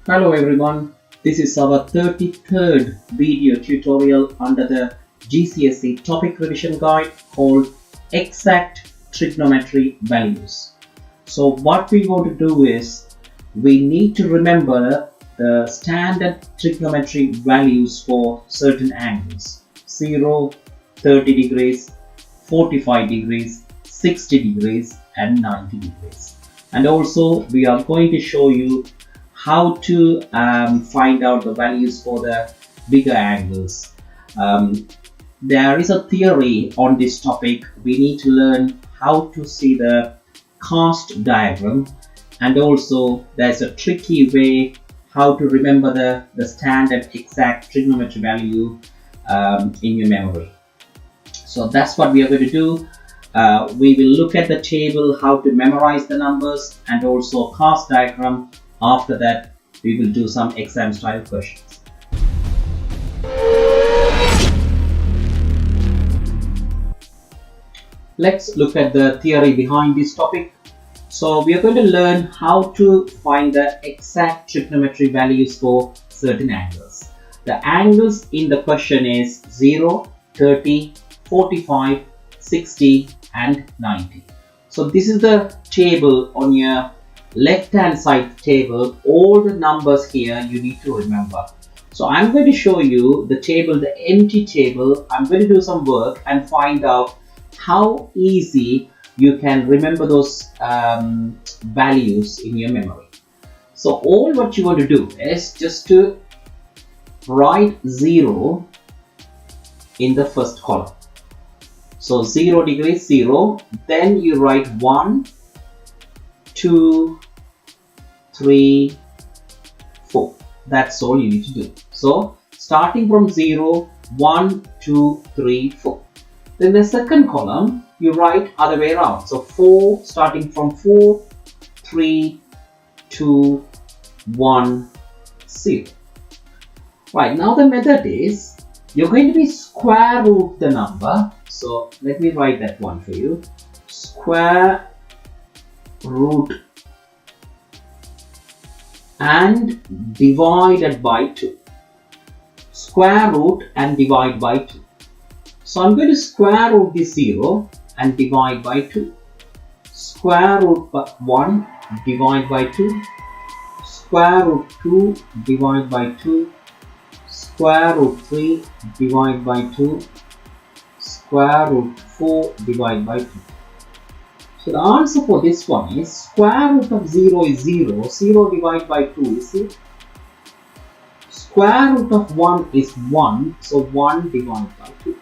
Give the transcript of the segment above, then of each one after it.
Hello everyone, this is our 33rd video tutorial under the GCSE topic revision guide called Exact Trigonometry Values. So what we want to do is we need to remember the standard trigonometry values for certain angles 0, 30 degrees, 45 degrees, 60 degrees and 90 degrees. And also we are going to show you how to find out the values for the bigger angles. There is a theory on this topic. We need to learn how to see the cast diagram, and also there's a tricky way how to remember the standard exact trigonometry value in your memory. So that's what we are going to do. We will look at the table, how to memorize the numbers, and also cast diagram. After that, we will do some exam style questions. Let's look at the theory behind this topic. So we are going to learn how to find the exact trigonometry values for certain angles. The angles in the question is 0, 30, 45, 60 and 90. So this is the table on your left hand side table. All the numbers here you need to remember. So I'm going to show you the table, the empty table. I'm going to do some work and find out how easy you can remember those values in your memory. So all what you want to do is just to write 0 in the first column. So 0 degrees 0, then you write 1, 2, 3, 4. That's all you need to do. So starting from 0, 1, 2, 3, 4. Then the second column you write other way around. So 4, starting from 4, 3, 2, 1, 0. Right, now the method is you're going to be square root the number. So let me write that one for you. Square root and divided by 2. Square root and divide by 2. So I'm going to square root this 0 and divide by 2. Square root 1 divide by 2. Square root 2 divide by 2. Square root 3 divide by 2. Square root 4 divide by 2. So the answer for this one is square root of 0 is 0. 0 divided by 2 is 0. Square root of 1 is 1. So 1 divided by 2.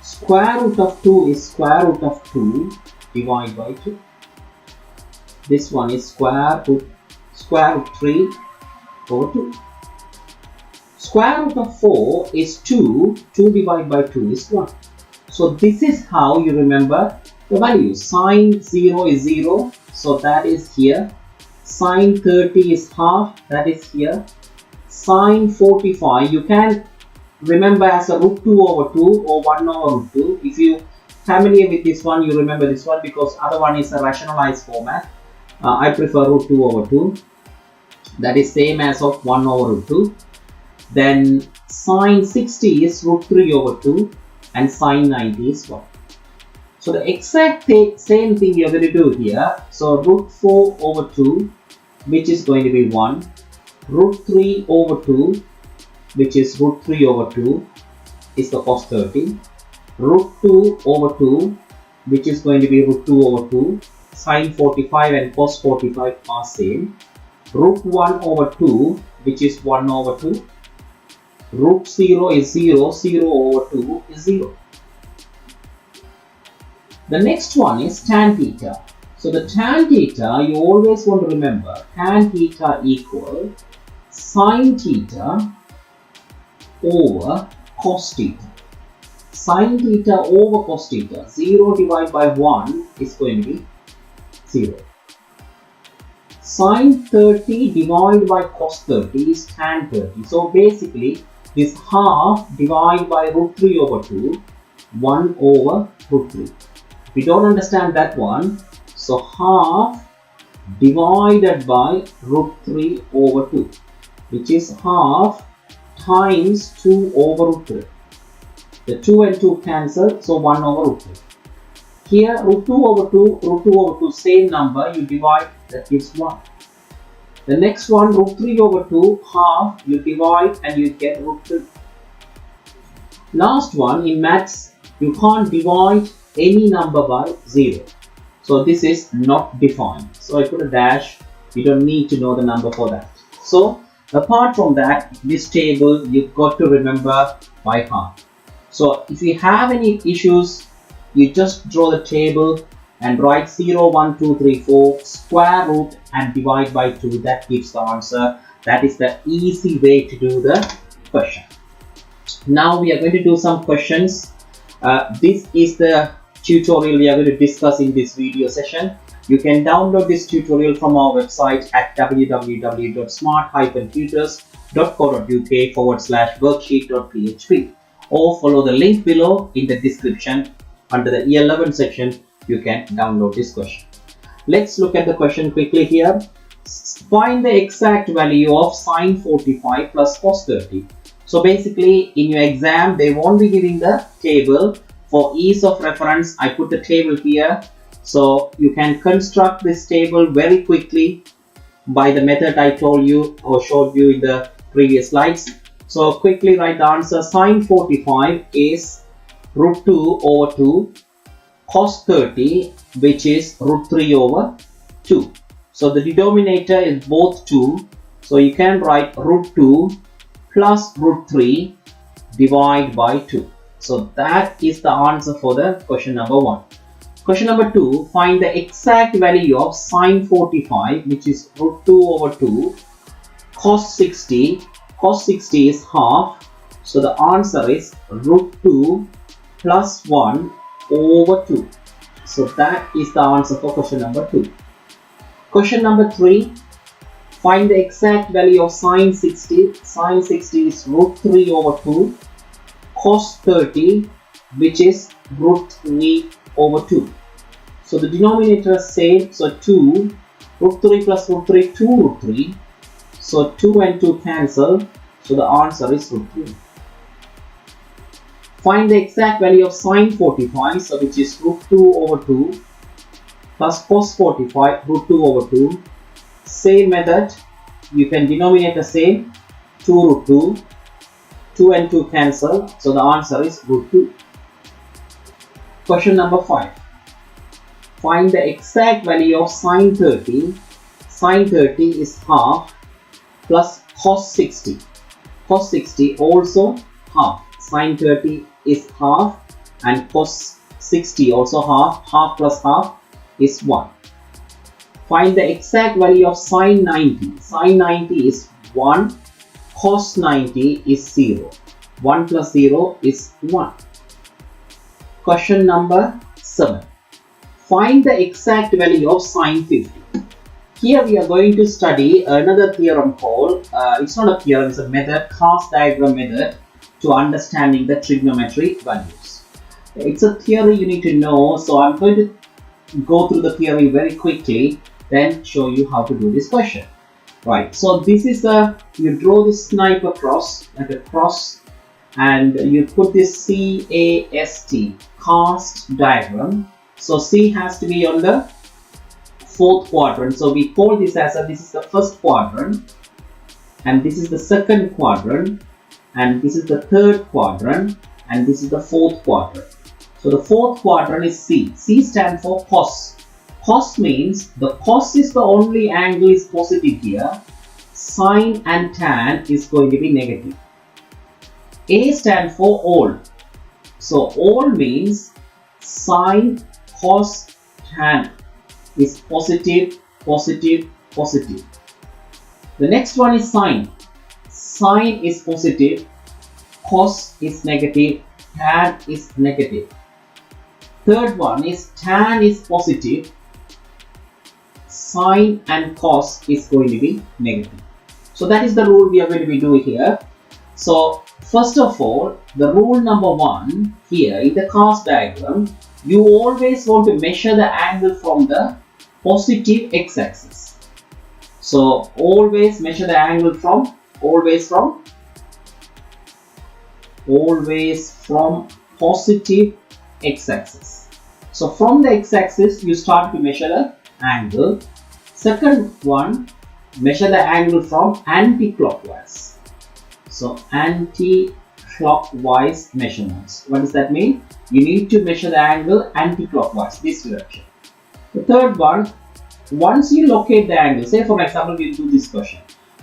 Square root of 2 is square root of 2 divided by 2. This one is square root 3 over 2. Square root of 4 is 2. 2 divided by 2 is 1. So this is how you remember the values. Sine 0 is 0. So that is here. Sine 30 is half. That is here. Sine 45 you can remember as a root 2 over 2 or 1 over root 2. If you familiar with this one, you remember this one because other one is a rationalized format. I prefer root 2 over 2. That is same as of 1 over root 2. Then sine 60 is root 3 over 2 and sine 90 is 1. So the exact same thing you're going to do here. So root 4 over 2, which is going to be 1. Root 3 over 2, which is root 3 over 2, is the cos 30. Root 2 over 2, which is going to be root 2 over 2. Sine 45 and cos 45 are same. Root 1 over 2, which is 1 over 2. Root 0 is 0. 0 over 2 is 0. The next one is tan theta. So the tan theta, you always want to remember, tan theta equal sine theta over cos theta. Sine theta over cos theta. 0 divided by 1 is going to be 0. Sine 30 divided by cos 30 is tan 30. So basically this half divided by root 3 over 2, 1 over root 3. We don't understand that one. So half divided by root 3 over 2, which is half times 2 over root 3. The 2 and 2 cancel, so 1 over root 3. Here root 2 over 2, root 2 over 2, same number, you divide, that gives 1. The next one, root 3 over 2, half, you divide and you get root 3. Last one, in maths, you can't divide any number by 0. So this is not defined. So I put a dash, you don't need to know the number for that. So apart from that, this table you've got to remember by heart. So if you have any issues, you just draw the table and write 0, 1, 2, 3, 4, square root and divide by 2. That gives the answer. That is the easy way to do the question. Now we are going to do some questions. This is the tutorial we are going to discuss in this video session. You can download this tutorial from our website at www.smart-tutors.co.uk/worksheet.php or follow the link below in the description. Under the Year 11 section, you can download this question. Let's look at the question quickly here. Find the exact value of sine 45 plus cos 30. So basically in your exam they won't be giving the table. For ease of reference, I put the table here. So you can construct this table very quickly by the method I told you or showed you in the previous slides. So quickly write the answer. Sine 45 is root 2 over 2, cos 30, which is root 3 over 2. So the denominator is both 2. So you can write root 2 plus root 3 divide by 2. So that is the answer for the question number 1. Question number 2, find the exact value of sine 45, which is root 2 over 2, cos 60. Cos 60 is half. So the answer is root 2 plus 1 over 2. So that is the answer for question number 2. Question number 3, find the exact value of sine 60. Sine 60 is root 3 over 2, cos 30, which is root 3 over 2. So the denominator is same, so 2, root 3 plus root 3, 2 root 3. So 2 and 2 cancel, so the answer is root 3. Find the exact value of sine 45, so which is root 2 over 2 plus cos 45, root 2 over 2. Same method, you can denominate the same, 2 root 2. 2 and 2 cancel, so the answer is root 2. Question number 5. Find the exact value of sine 30. Sine 30 is half plus cos 60. Cos 60 also half. Sine 30 is half and cos 60 also half. Half plus half is 1. Find the exact value of sine 90. Sine 90 is 1. Cos 90 is 0. 1 plus 0 is 1. Question number 7. Find the exact value of sine 50. Here we are going to study another theorem called, it's not a theorem, it's a method, cast diagram method to understanding the trigonometry values. It's a theory you need to know, so I'm going to go through the theory very quickly, then show you how to do this question. Right, so this is you draw this knife across, like a cross, and you put this CAST, cast diagram. So C has to be on the 4th quadrant. So we call this as this is the first quadrant, and this is the second quadrant, and this is the third quadrant, and this is the 4th quadrant. So the 4th quadrant is C. C stands for cos. Cos means the cos is the only angle is positive here. Sine and tan is going to be negative. A stands for all. So all means sine, cos, tan is positive, positive, positive. The next one is sine. Sine is positive, cos is negative, tan is negative. Third one is tan is positive, sine and cos is going to be negative. So that is the rule we are going to be doing here. So first of all, the rule number 1 here in the cast diagram, you always want to measure the angle from the positive x-axis. So always measure the angle from positive x-axis. So from the x-axis you start to measure the angle. Second one, measure the angle from anti-clockwise. So anti-clockwise measurements. What does that mean? You need to measure the angle anti-clockwise, this direction. The third one, once you locate the angle, say for example we'll do this question.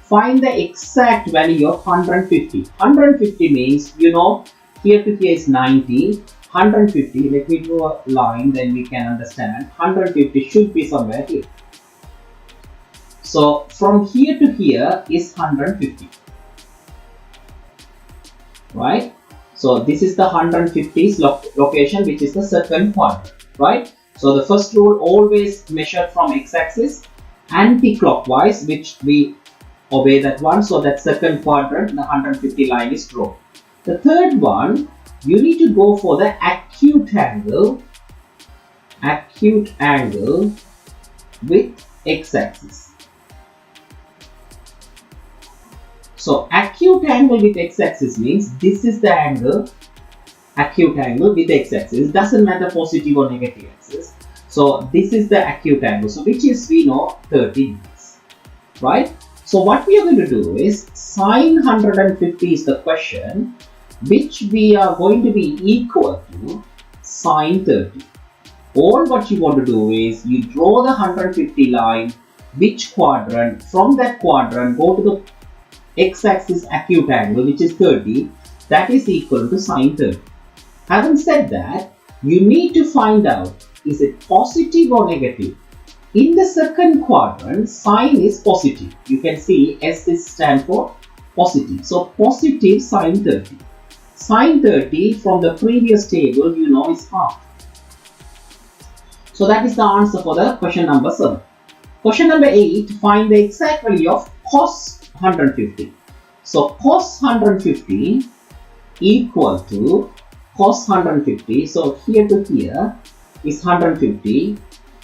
Find the exact value of 150. 150 means, you know, here to here is 90. 150, let me draw a line, then we can understand. 150 should be somewhere here. So from here to here is 150. Right? So this is the 150's location, which is the second quadrant. Right? So the first rule, always measure from x-axis anti-clockwise, which we obey that one. So that second quadrant, the 150 line is drawn. The third one, you need to go for the acute angle with x-axis. So acute angle with x-axis means this is the angle, acute angle with x-axis. Doesn't matter positive or negative axis. So this is the acute angle. So which is, we know, 30 degrees. Right? So what we are going to do is sine 150 is the question, which we are going to be equal to sine 30. All what you want to do is you draw the 150 line, which quadrant, from that quadrant go to the x-axis acute angle, which is 30, that is equal to sine 30. Having said that, you need to find out, is it positive or negative? In the second quadrant, sine is positive. You can see S is stand for positive. So positive sine 30. Sine 30 from the previous table, you know, is half. So that is the answer for the question number 7. Question number 8, find the exact value of cos 150. So cos 150 equal to cos 150. So here to here is 150.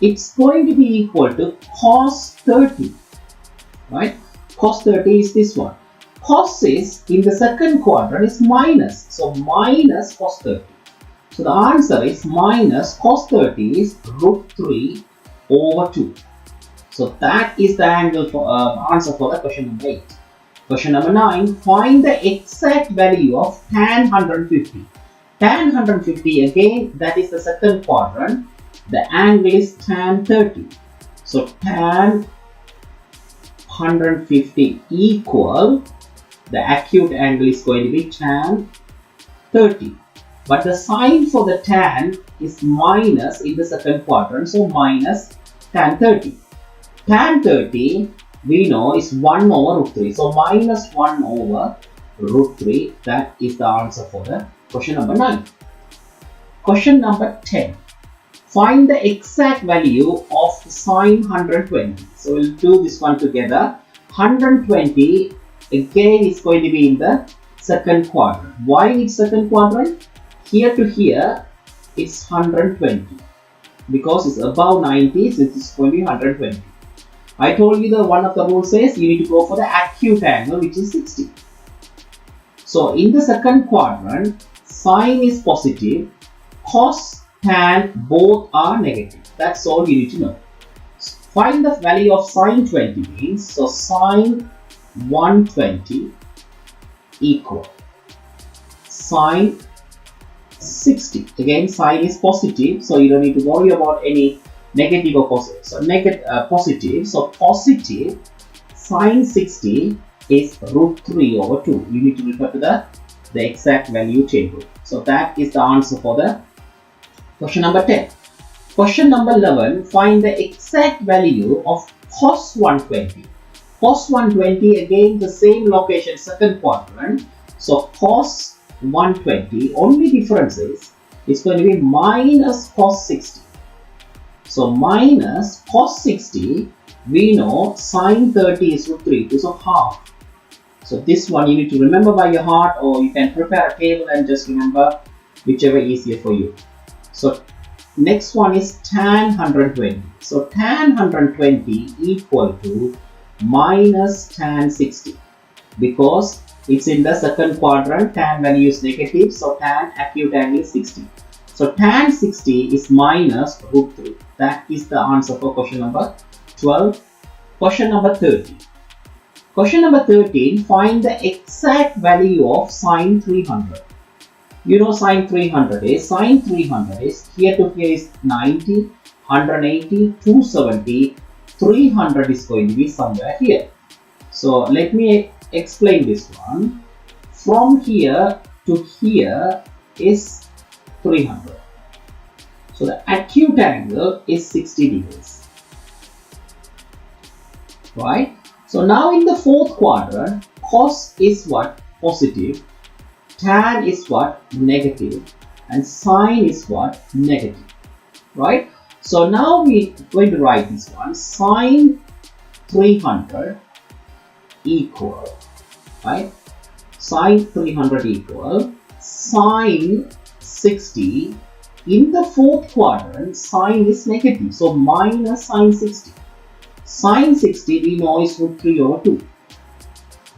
It's going to be equal to cos 30. Right? Cos 30 is this one. Cos is in the second quadrant is minus. So minus cos 30. So the answer is minus cos 30 is root 3 over 2. So that is the angle for answer for the question number 8. Question number 9. Find the exact value of tan 150. Tan 150, again, that is the second quadrant. The angle is tan 30. So tan 150 equal, the acute angle is going to be tan 30. But the sign for the tan is minus in the second quadrant. So minus tan 30. Tan 30 we know is 1 over root 3. So minus 1 over root 3. That is the answer for the question number 9. Question number 10. Find the exact value of sine 120. So we'll do this one together. 120 again is going to be in the second quadrant. Why it's second quadrant? Here to here it's 120. Because it's above 90, so it's going to be 120. I told you the one of the rules says you need to go for the acute angle, which is 60. So in the second quadrant, sine is positive, cos, tan both are negative. That's all you need to know. Find the value of sine 20 means, so sine 120 equal sine 60. Again, sine is positive, so you don't need to worry about any negative or positive. So positive. So positive sine 60 is root 3 over 2. You need to refer to the exact value table. So that is the answer for the question number 10. Question number 11. Find the exact value of cos 120. Cos 120, again the same location, second quadrant. So cos 120, only difference is it's going to be minus cos 60. So minus cos 60, we know sine 30 is root 3, so half. So this one you need to remember by your heart, or you can prepare a table and just remember whichever is easier for you. So Next one is tan 120. So tan 120 equal to minus tan 60, because it's in the second quadrant, tan value is negative, so tan acute angle is 60. So tan 60 is minus root 3. That is the answer for question number 12. Question number 13. Question number 13, find the exact value of sine 300. You know sine 300 is here to here is 90, 180, 270, 300 is going to be somewhere here. So let me explain this one. From here to here is 300. So the acute angle is 60 degrees. Right? So now in the fourth quadrant, cos is what? Positive. Tan is what? Negative. And sine is what? Negative. Right? So now we are going to write this one. Sine 300 equal, right? Sine 300 equal sine 60. In the fourth quadrant, sine is negative. So minus sine 60. Sine 60 we know is root 3 over 2.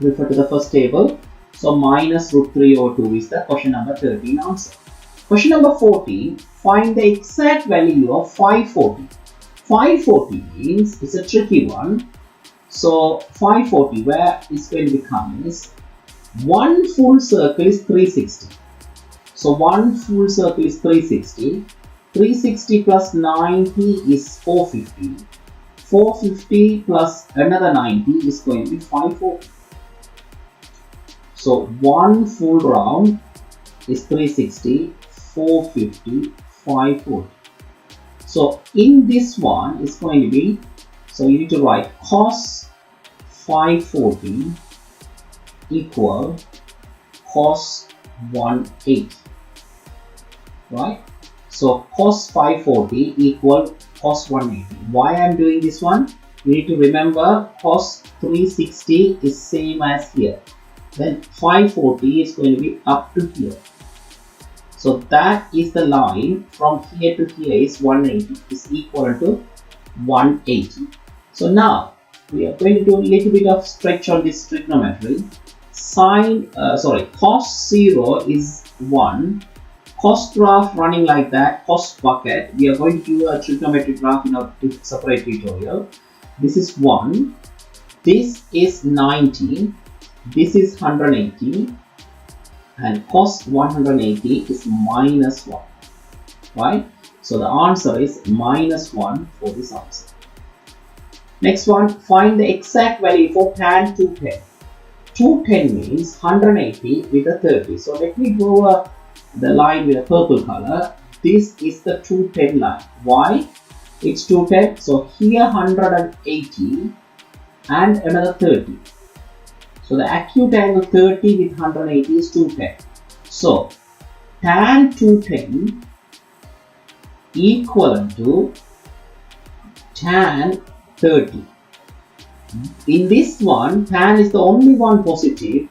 Refer to the first table. So minus root 3 over 2 is the question number 13 answer. Question number 14. Find the exact value of 540. 540 means it's a tricky one. So 540, where it's going to become is one full circle is 360. So one full circle is 360. 360 plus 90 is 450. 450 plus another 90 is going to be 540. So one full round is 360, 450, 540. So in this one is going to be, so you need to write cos 540 equal cos 180. Right? So cos 540 equal cos 180. Why I am doing this one? You need to remember cos 360 is same as here. Then 540 is going to be up to here. So that is the line from here to here is 180 is equal to 180. So now we are going to do a little bit of stretch on this trigonometry. Cos 0 is 1. Cos graph running like that, cos bucket. We are going to do a trigonometry graph in a separate tutorial. This is 1. This is 90. This is 180. And cos 180 is minus 1. Right? So the answer is minus 1 for this answer. Next one, find the exact value for tan 210. 210 means 180 with a 30. So let me draw the line with a purple color. This is the 210 line. Why? It's 210. So here 180 and another 30. So the acute angle 30 with 180 is 210. So tan 210 equivalent to tan 30. In this one, tan is the only one positive,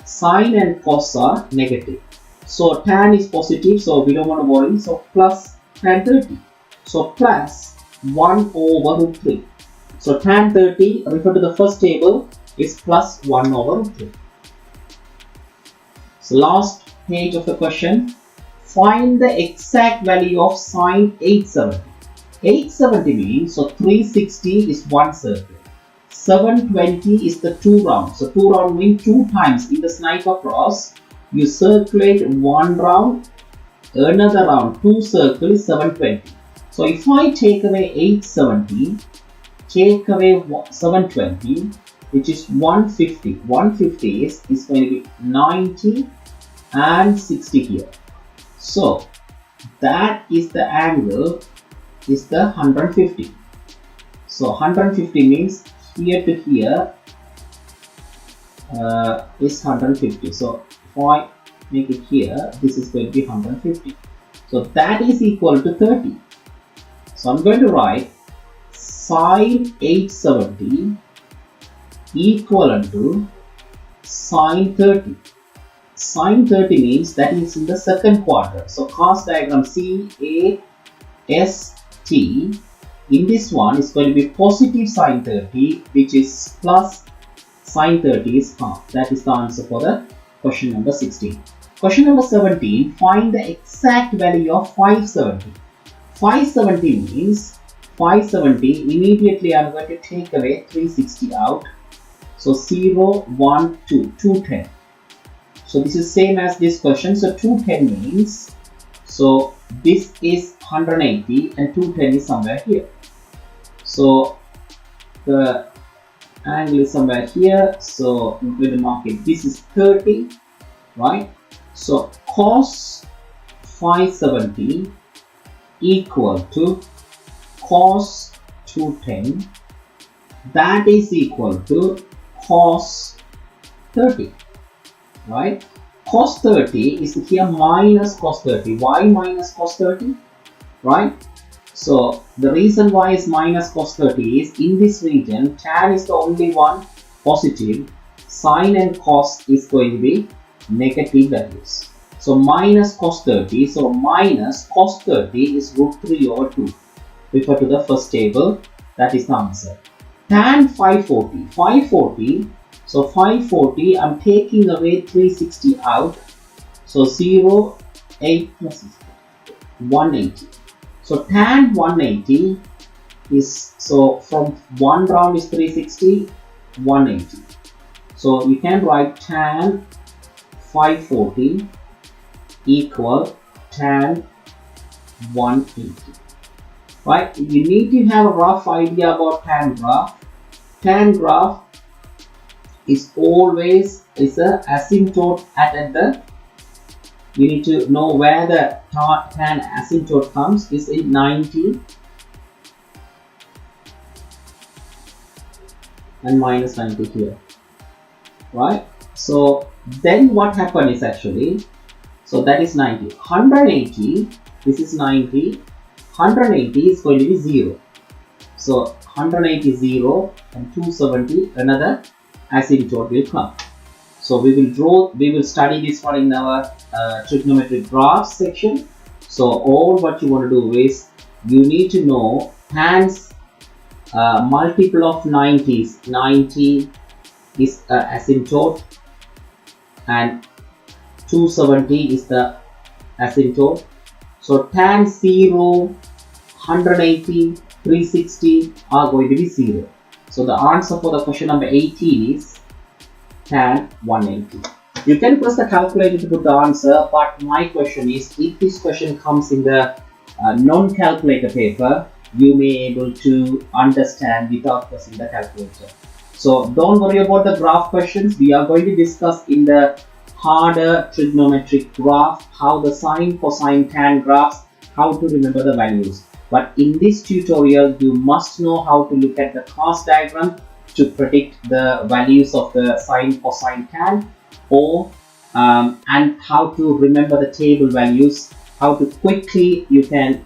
sine and cos are negative. So tan is positive, so we don't want to worry. So plus tan 30. So plus 1 over root 3. So tan 30, refer to the first table, is plus 1 over root 3. So last page of the question. Find the exact value of sine 870. 870 means, so 360 is one circle. 720 is the 2 rounds. So 2 round means 2 times in the sniper cross. You circulate 1 round, another round, 2 circles, 720. So if I take away 870, take away 720, which is 150. 150 is going to be 90 and 60 here. So that is the angle is the 150. So 150 means here to here is 150. So if I make it here, this is going to be 150. So that is equal to 30. So I'm going to write sine 870 equivalent to sine 30. Sine 30 means that is in the second quadrant. So cos diagram CA ST, in this one is going to be positive sine 30, which is plus sine 30 is half. That is the answer for the question number 16. Question number 17, find the exact value of 570. 570 means 570, immediately I am going to take away 360 out. So 0, 1, 2, 210. So this is same as this question. So 210 means, so this is 180 and 210 is somewhere here. So the angle is somewhere here. So I'm going to mark it. This is 30, right? So cos 570 equal to cos 210. That is equal to cos 30, right? Cos 30 is here minus cos 30. Why minus cos 30, right? So the reason why is minus cos 30 is in this region tan is the only one positive, sine and cos is going to be negative values. So minus cos 30, so minus cos 30 is root 3 over 2. Refer to the first table, that is the answer. Tan 540, so 540, I'm taking away 360 out, so 0, 8 plus 180. So tan 180 is, so from one round is 360, 180. So you can write tan 540 equal tan 180. Right? You need to have a rough idea about tan graph. Tan graph is always a asymptote at the, you need to know where the tan asymptote comes, is in 90 and minus 90 here, right? So then what happened is actually, so that is 90, 180, this is 90, 180 is going to be 0. So 180 0 and 270, another asymptote will come. So we will study this one in our trigonometric graphs section. So all what you want to do is, you need to know tan's multiple of 90s. 90 is asymptote and 270 is the asymptote. So tan 0, 180, 360 are going to be 0. So the answer for the question number 18 is tan 180. You can press the calculator to put the answer, but my question is, if this question comes in the non-calculator paper, you may be able to understand without pressing the calculator. So don't worry about the graph questions. We are going to discuss in the harder trigonometric graph, how the sine, cosine, tan graphs, how to remember the values. But in this tutorial, you must know how to look at the class diagram to predict the values of the sine, cosine, tan, or and how to remember the table values, how to quickly you can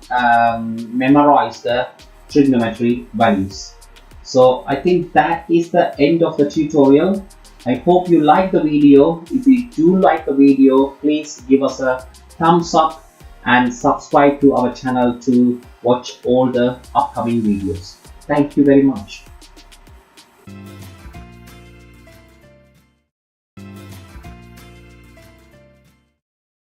memorize the trigonometry values. So I think that is the end of the tutorial. I hope you like the video. If you do like the video, please give us a thumbs up and subscribe to our channel to watch all the upcoming videos. Thank you very much.